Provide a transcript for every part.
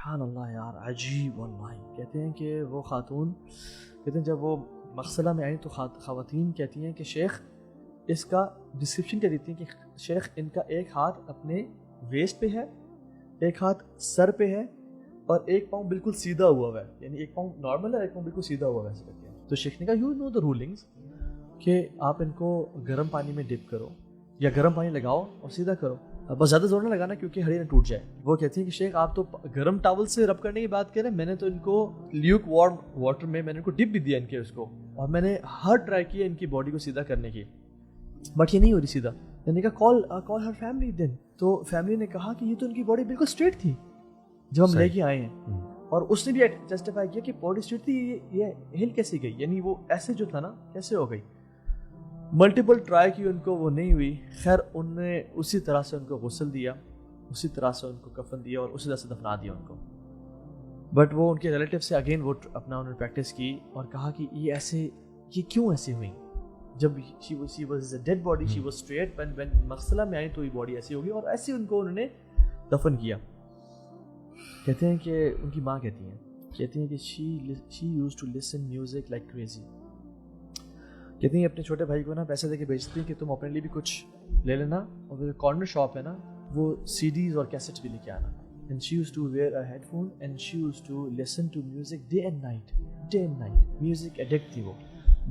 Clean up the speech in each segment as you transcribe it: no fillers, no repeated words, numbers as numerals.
سبحان اللہ یار عجیب واللہ. کہتے ہیں کہ وہ خاتون کہتے ہیں جب وہ مغسلہ میں آئیں تو خواتین کہتی ہیں کہ شیخ اس کا ڈسکرپشن کیا دیتی ہیں کہ شیخ ان کا ایک ہاتھ اپنے ویسٹ پہ ہے, ایک ہاتھ سر پہ ہے, اور ایک پاؤں بالکل سیدھا ہوا ہے, یعنی ایک پاؤں نارمل ہے, ایک پاؤں بالکل سیدھا ہوا ہے ایسے کرتے ہیں. تو شیخ نے کہا یو نو دا رولنگس کہ آپ ان کو گرم پانی میں ڈپ کرو یا گرم پانی لگاؤ اور سیدھا کرو, بس زیادہ زور نہ لگانا کیونکہ ہڈی نہ ٹوٹ جائے. وہ کہتی ہیں کہ شیخ آپ تو گرم ٹاول سے رب کرنے کی بات کر رہے ہیں, میں نے تو ان کو لیوک وارم واٹر میں نے ان کو ڈپ بھی دیا ان کے اس کو, اور میں نے ہر ٹرائی کیا ان کی باڈی کو سیدھا کرنے کی, بٹ یہ نہیں ہو رہی سیدھا. میں نے کہا کال ہر فیملی دین. تو فیملی نے کہا کہ یہ تو ان کی باڈی بالکل اسٹریٹ تھی جب ہم لے کے آئے ہیں, اور اس نے بھی جسٹیفائی کیا کہ باڈی اسٹریٹ تھی, یہ ہل کیسے گئی, یعنی وہ ایسے جو تھا نا کیسے ہو گئی. ملٹیپل ٹرائی کی ان کو وہ نہیں ہوئی. خیر ان نے اسی طرح سے ان کو غسل دیا, اسی طرح سے ان کو کفن دیا اور اسی طرح سے دفنا دیا ان کو. بٹ وہ ان کے ریلیٹیو سے اگین وہ اپنا انہوں نے پریکٹس کی اور کہا کہ یہ کیوں ایسے ہوئی. جب she was a dead body, she was straight, when مغسلہ میں آئی تو یہ باڈی ایسی ہوگی, اور ایسے ان کو انہوں نے دفن کیا. کہتے ہیں کہ ان کی ماں کہتی ہیں کہ she used to listen music like crazy. کہتی ہیں اپنے چھوٹے بھائی کو نا پیسے دے کے بیچتی ہیں کہ تم اپنے لیے بھی کچھ لے لینا, اور جو کارنر شاپ ہے نا وہ سی ڈیز اور کیسٹس بھی لے کے آنا. And she used to wear a headphone and she used to listen to music day and night. Music addict تھی وہ,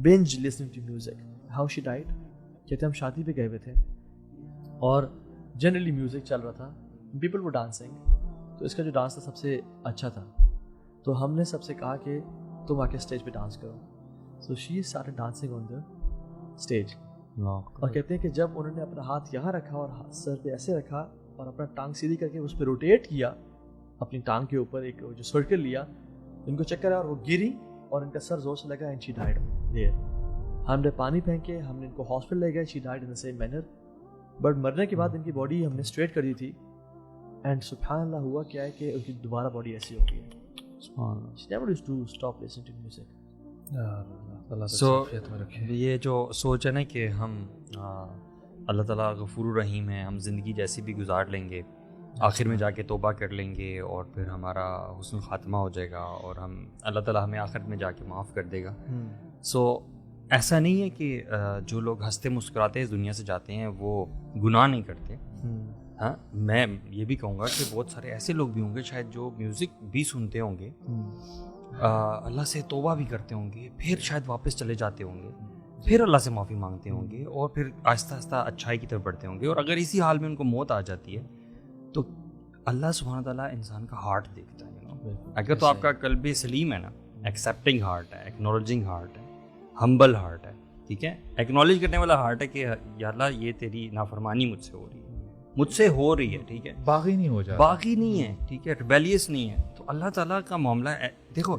binge listening to music. How she died? کہتے ہیں ہم شادی پہ گئے ہوئے تھے اور جنرلی میوزک چل رہا تھا, people were dancing. تو اس کا جو ڈانس تھا سب سے اچھا تھا, تو ہم نے سب سے کہا کہ تم آ کے اسٹیج پہ ڈانس کرو. So she started dancing on the stage. اور کہتے ہیں کہ جب انہوں نے اپنا ہاتھ یہاں رکھا اور سر پہ ایسے رکھا اور اپنا ٹانگ سیدھی کر کے اس پہ روٹیٹ کیا اپنی ٹانگ کے اوپر ایک جو سرکل لیا, ان کو چکر آیا اور وہ گری اور ان کا سر زور سے لگا, and she died there. ہم نے پانی پھینکے, ہم نے ان کو ہاسپٹل لے گئے, she died in the same manner. But مرنے کے بعد ان کی باڈی ہم نے اسٹریٹ کر دی تھی, اینڈ سبحان اللہ ہوا کیا ہے کہ ان کی دوبارہ باڈی ایسی ہو گئی. She never used to stop listening to music. سو یہ جو سوچ ہے نا کہ ہم اللہ تعالیٰ غفور الرحیم ہے, ہم زندگی جیسی بھی گزار لیں گے, آخر میں جا کے توبہ کر لیں گے اور پھر ہمارا حسن خاتمہ ہو جائے گا اور ہم اللہ تعالیٰ ہمیں آخر میں جا کے معاف کر دے گا. سو ایسا نہیں ہے کہ جو لوگ ہنستے مسکراتے اس دنیا سے جاتے ہیں وہ گناہ نہیں کرتے. ہاں میں یہ بھی کہوں گا کہ بہت سارے ایسے لوگ بھی ہوں گے شاید جو میوزک بھی سنتے ہوں گے, اللہ سے توبہ بھی کرتے ہوں گے, پھر شاید واپس چلے جاتے ہوں گے, پھر اللہ سے معافی مانگتے ہوں گے اور پھر آہستہ آہستہ اچھائی کی طرف بڑھتے ہوں گے. اور اگر اسی حال میں ان کو موت آ جاتی ہے تو اللہ سبحانہ تعالیٰ انسان کا ہارٹ دیکھتا ہے. اگر تو آپ کا قلب سلیم ہے نا, ایکسیپٹنگ ہارٹ ہے, ایکنالوجنگ ہارٹ ہے, ہمبل ہارٹ ہے, ٹھیک ہے, ایکنالج کرنے والا ہارٹ ہے کہ یا اللہ یہ تیری نافرمانی مجھ سے ہو رہی ہے, ٹھیک ہے, باغی نہیں ہے, ٹھیک ہے, ریبیلیس نہیں ہے, تو اللہ تعالیٰ کا معاملہ ہے. دیکھو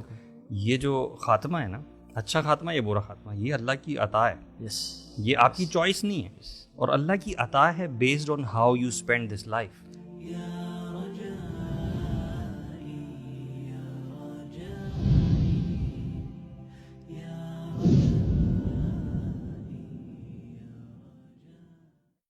یہ جو خاتمہ ہے نا, اچھا خاتمہ یا برا خاتمہ, یہ اللہ کی عطا ہے, یہ آپ کی چوائس نہیں ہے, اور اللہ کی عطا ہے based on how you spend this life.